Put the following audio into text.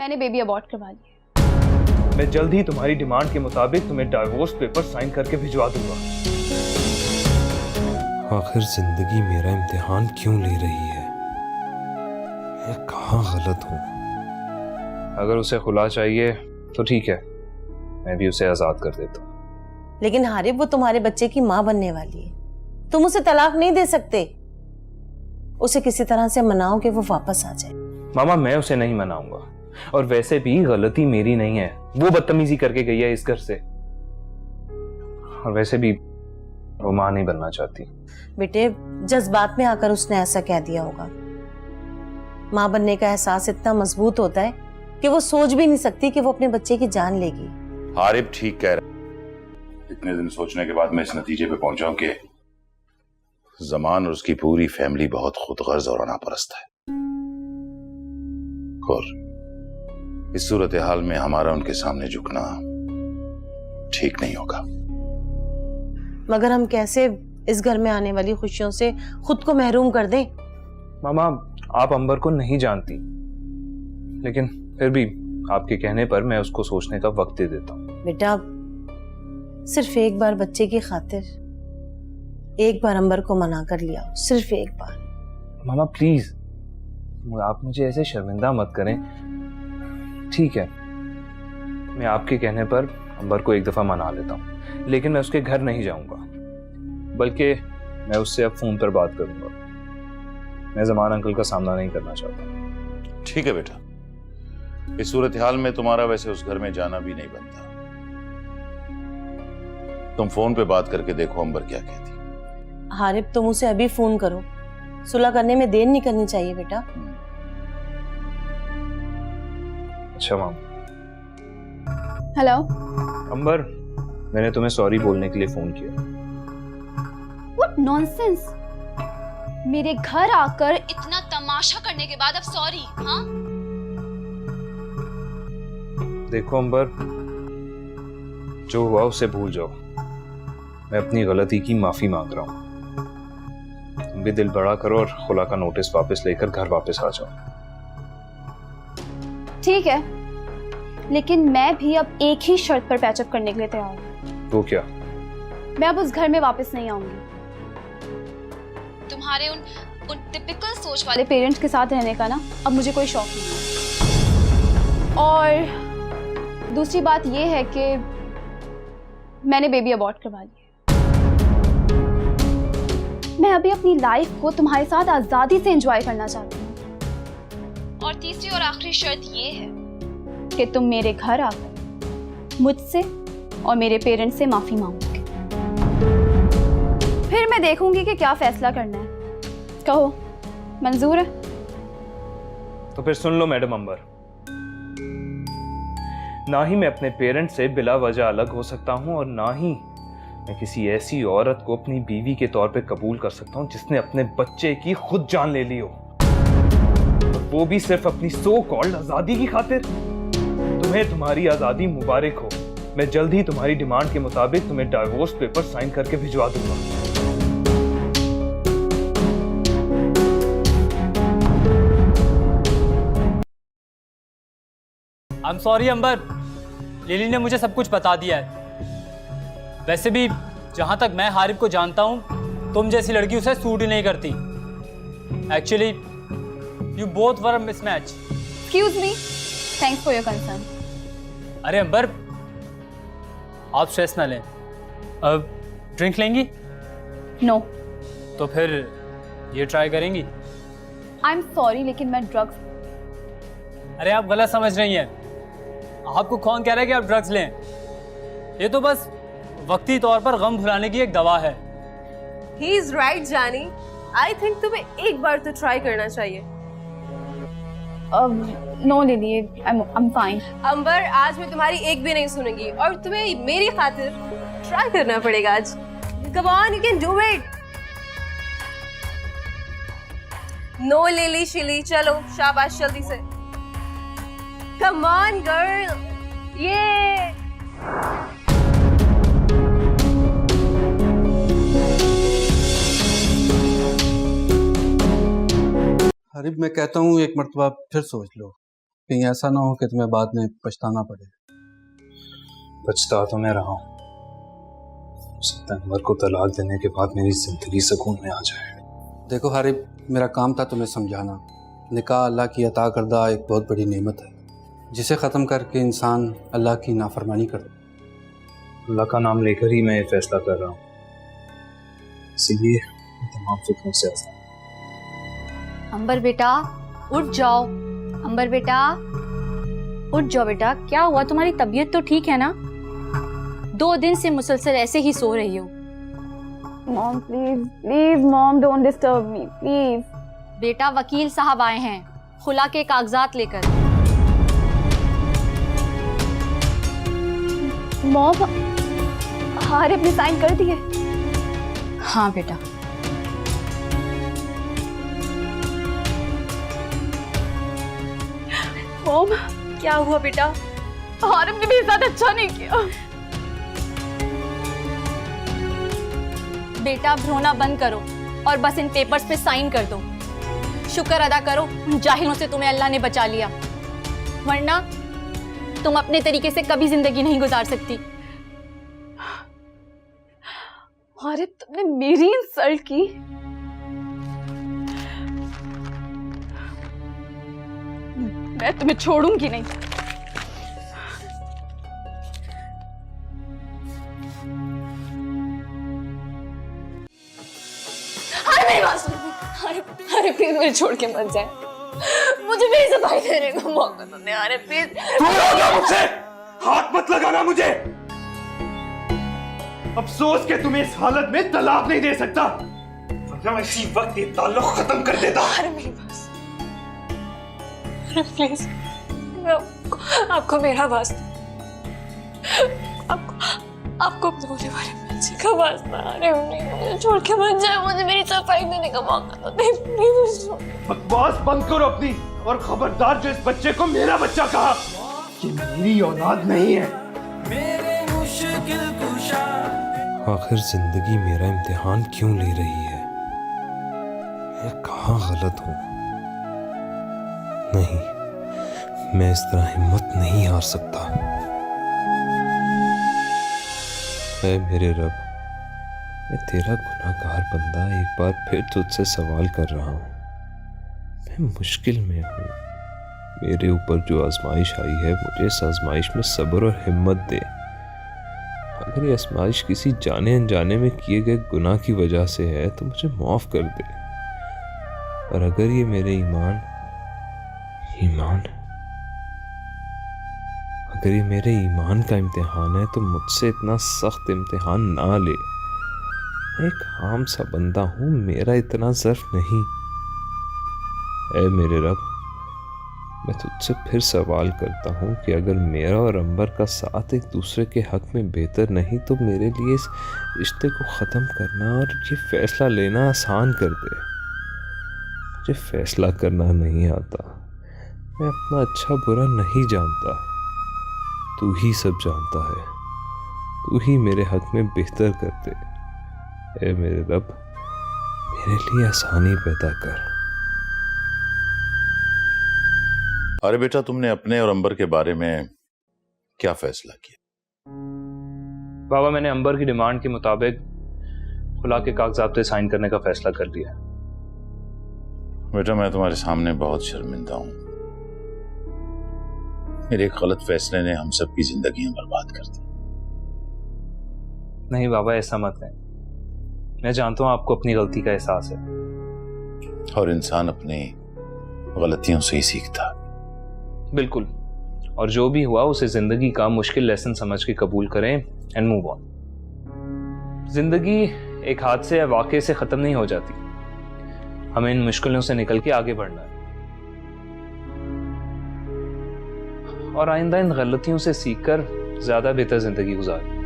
मैंने baby abort करवा लिया। मैं जल्द ही तुम्हारी डिमांड के मुताबिक तुम्हें डाइवोर्स पेपर साइन करके भिजवा दूंगा। आखिर जिंदगी मेरा इम्तिहान क्यों ले रही है? मैं कहाँ गलत हूँ? अगर उसे खुला चाहिए तो ठीक है, मैं भी उसे आजाद कर देता हूँ। लेकिन हारिब, वो तुम्हारे बच्चे की माँ बनने वाली है, तुम उसे तलाक नहीं दे सकते। उसे किसी तरह से मनाओ कि वो वापस आ जाए। मामा, मैं उसे नहीं मनाऊंगा, और वैसे भी गलती मेरी नहीं है, वो बदतमीजी करके गई है इस घर से, और वैसे भी वो माँ नहीं बनना चाहती। बेटे, जज्बात में आकर उसने ऐसा कह दिया होगा। माँ बनने का एहसास इतना मजबूत होता है कि वो सोच भी नहीं सकती कि वो अपने बच्चे की जान लेगी। हारिब ठीक कह रहा है। इतने दिन सोचने के बाद मैं इस नतीजे पे पहुंचा हूं कि जमान और उसकी पूरी फैमिली बहुत खुदगर्ज और अनापरस्त है, और इस सूरत हाल में हमारा उनके सामने झुकना ठीक नहीं होगा। मगर हम कैसे इस घर में आने वाली खुशियों से खुद को महरूम कर दें? मामा, आप अंबर को नहीं जानती, लेकिन फिर भी आपके कहने पर मैं उसको सोचने का वक्त दे देता हूँ। बेटा, सिर्फ एक बार बच्चे की खातिर एक बार अंबर को मना कर लिया, सिर्फ एक बार। मामा प्लीज, आप मुझे ऐसे शर्मिंदा मत करें। ठीक है, मैं आपके कहने पर अंबर को एक दफा मना लेता हूँ, लेकिन मैं उसके घर नहीं जाऊंगा, बल्कि मैं उससे अब फोन पर बात करूंगा। मैं जमान अंकल का सामना नहीं करना चाहता। ठीक है बेटा, इस सूरत हाल में तुम्हारा वैसे उस घर में जाना भी नहीं बनता। तुम फोन पे बात करके देखो अंबर क्या कहती। हारिब, तुम उसे अभी फोन करो, सुलह करने में देर नहीं करनी चाहिए बेटा। अच्छा माम। हेलो अंबर, मैंने तुम्हें सॉरी बोलने के लिए फोन किया। What nonsense! मेरे घर आकर इतना तमाशा करने के बाद अब सॉरी? हाँ, देखो अंबर, जो हुआ उसे भूल जाओ। मैं अपनी गलती की माफी मांग रहा हूं। तुम भी दिल बड़ा करो और खुला का नोटिस वापस लेकर घर वापस आ जाओ। ठीक है, लेकिन मैं भी अब एक ही शर्त पर पैचअप करने के लिए तैयार हूँ। तो क्या? मैं अब उस घर में वापस नहीं आऊंगी। तुम्हारे उन टिपिकल सोच वाले पेरेंट्स के साथ रहने का ना अब मुझे कोई शौक नहीं है। और दूसरी बात यह है कि मैंने बेबी अबॉर्ट करवा लिया। मैं अभी अपनी लाइफ को तुम्हारे साथ आजादी से एंजॉय करना चाहती हूँ। और तीसरी और आखिरी शर्त ये है कि तुम मेरे घर आकर मुझसे और मेरे पेरेंट्स से माफी मांगोगे। फिर मैं देखूंगी कि क्या फैसला करना है। कहो, मंजूर है? तो फिर सुन लो मैडम अंबर, ना ही मैं अपने पेरेंट्स से बिला वजह अलग हो सकता हूं, और ना ही मैं किसी ऐसी औरत को अपनी बीवी के तौर पे कबूल कर सकता हूं जिसने अपने बच्चे की खुद जान ले ली हो, और वो भी सिर्फ अपनी सो कॉल्ड आजादी की खातिर। तुम्हें तुम्हारी आजादी मुबारक हो। मैं जल्द ही तुम्हारी डिमांड के मुताबिक तुम्हें डाइवोर्स पेपर साइन करके भिजवा दूंगा। I'm sorry अंबर, लिली ने मुझे सब कुछ बता दिया है। वैसे भी जहां तक मैं हारिब को जानता हूं, तुम जैसी लड़की उसे सूट ही नहीं करती। Actually you both were a mismatch. Excuse me, thanks for your concern. अरे अंबर, आप स्ट्रेस ना लें। अब ड्रिंक लेंगी? नो। तो फिर ये ट्राई करेंगी? आई एम सॉरी, लेकिन मैं ड्रग्स। अरे आप गलत समझ रही हैं। आपको कौन कह रहा है कि आप ड्रग्स लें? ये तो बस वक्ती तौर पर गम भुलाने की एक दवा है। He is right, जानी। I think तुम्हें एक बार तो ट्राई करना चाहिए। No lily, I'm fine। अंबर, आज मैं तुम्हारी एक भी नहीं सुनूंगी, और तुम्हें मेरी खातिर ट्राई करना पड़ेगा आज। Come on, you can do it। No lily शिली, चलो शाबाश, जल्दी से। Come on, girl। ये हारिब, मैं कहता हूँ एक मरतबा फिर सोच लो। कहीं ऐसा ना हो कि तुम्हें बाद में पछताना पड़े। पछता तो मैं रहा हूँ। सितंबर को तलाक देने के बाद मेरी जिंदगी सुकून में आ जाए। देखो हारिब, मेरा काम था तुम्हें समझाना। निकाह अल्लाह की अता करदा एक बहुत बड़ी नेमत है, जिसे ख़त्म करके इंसान अल्लाह की नाफरमानी करता। अल्लाह का नाम लेकर ही मैं ये फैसला कर रहा हूँ, इसीलिए तमाम फिक्रों से आज़ाद। अंबर बेटा उठ जाओ। अंबर बेटा उठ जाओ बेटा, क्या हुआ? तुम्हारी तबीयत तो ठीक है ना? 2 दिन से मुसलसल ऐसे ही सो रही हो। Mom please please mom don't disturb me please. बेटा वकील साहब आए हैं खुला के कागजात लेकर। मॉम हारिब ने साइन कर दिए। हाँ बेटा। मॉम क्या हुआ बेटा? हारिब ने मेरे साथ अच्छा नहीं किया। बेटा रोना बंद करो और बस इन पेपर्स पे साइन कर दो। शुक्र अदा करो उन जाहिलों से तुम्हें अल्लाह ने बचा लिया, वरना तुम अपने तरीके से कभी जिंदगी नहीं गुजार सकती। हारिब तुमने मेरी इंसल्ट की। मैं तुम्हें छोड़ूंगी नहीं। अरे प्लीज मुझे छोड़ के मत जाए, मुझे मेरी सफाई देने का मौका तो दे। अरे प्लीज मुझसे हाथ मत लगाना मुझे। अफसोस के तुम्हें इस हालत में तलाक नहीं दे सकता, वरना मैं इसी वक्त ये ताल्लुक खत्म कर देता। अरे मेरी बस, अरे प्लीज आपको मेरा वास्ता, आपको अपने होने वाले बच्चे का वास्ता। अरे मुझे छोड़ के मत जाए, मुझे मेरी सफाई देने का मौका तो दे प्लीज। बकवास बंद करो अपनी, और खबरदार जो इस बच्चे को मेरा बच्चा कहा, ये मेरी औलाद नहीं है। आखिर जिंदगी मेरा इम्तिहान क्यों ले रही है? मैं कहाँ गलत हूँ? नहीं, मैं इस तरह हिम्मत नहीं हार सकता। ऐ मेरे रब, मैं तेरा गुनाहगार बंदा एक बार फिर तुझसे सवाल कर रहा हूँ। मैं मुश्किल में हूँ, मेरे ऊपर जो आजमाइश आई है, मुझे इस आजमाइश में सब्र और हिम्मत दे। अगर ये आजमाइश किसी जाने अनजाने में किए गए गुनाह की वजह से है तो मुझे माफ कर दे, और अगर ये मेरे अगर ये मेरे ईमान का इम्तिहान है तो मुझसे इतना सख्त इम्तिहान ना ले। मैं एक आम सा बंदा हूँ, मेरा इतना ज़र्फ नहीं। ऐ मेरे रब, मैं तुझसे फिर सवाल करता हूँ कि अगर मेरा और अंबर का साथ एक दूसरे के हक में बेहतर नहीं तो मेरे लिए इस रिश्ते को ख़त्म करना और ये फैसला लेना आसान कर दे। मुझे फैसला करना नहीं आता, मैं अपना अच्छा बुरा नहीं जानता, तू ही सब जानता है। तू ही मेरे हक में बेहतर कर दे। ऐ मेरे रब, मेरे लिए आसानी पैदा कर। अरे बेटा, तुमने अपने और अंबर के बारे में क्या फैसला किया? बाबा, मैंने अंबर की डिमांड के मुताबिक खुला के कागजात पे साइन करने का फैसला कर लिया। बेटा, मैं तुम्हारे सामने बहुत शर्मिंदा हूं। मेरे एक गलत फैसले ने हम सब की जिंदगियां बर्बाद कर दी। नहीं बाबा, ऐसा मत है। मैं जानता हूं आपको अपनी गलती का एहसास है, और इंसान अपनी गलतियों से ही सीखता। बिल्कुल, और जो भी हुआ उसे जिंदगी का मुश्किल लेसन समझ के कबूल करें एंड मूव ऑन। जिंदगी एक हादसे या वाक़े से खत्म नहीं हो जाती, हमें इन मुश्किलों से निकल के आगे बढ़ना है और आइंदा इन गलतियों से सीखकर ज्यादा बेहतर जिंदगी गुजारें।